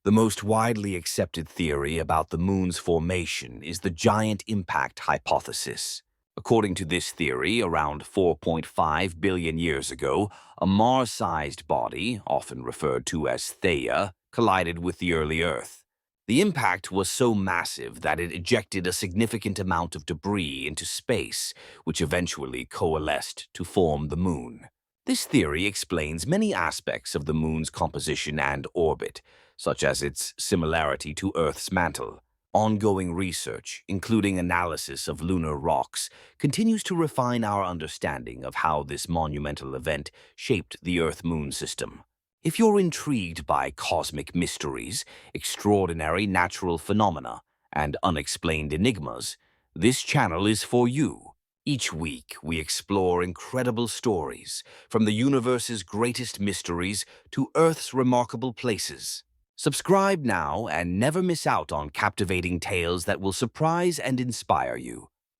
The most widely accepted theory about the moon's formation is the giant impact hypothesis. According to this theory, around 4.5 billion years ago, a Mars-sized body, often referred to as Theia, collided with the early Earth. The impact was so massive that it ejected a significant amount of debris into space, which eventually coalesced to form the moon. This theory explains many aspects of the moon's composition and orbit, such as its similarity to Earth's mantle. Ongoing research, including analysis of lunar rocks, continues to refine our understanding of how this monumental event shaped the Earth-Moon system. If you're intrigued by cosmic mysteries, extraordinary natural phenomena, and unexplained enigmas, this channel is for you. Each week, we explore incredible stories, from the universe's greatest mysteries to Earth's remarkable places. Subscribe now and never miss out on captivating tales that will surprise and inspire you.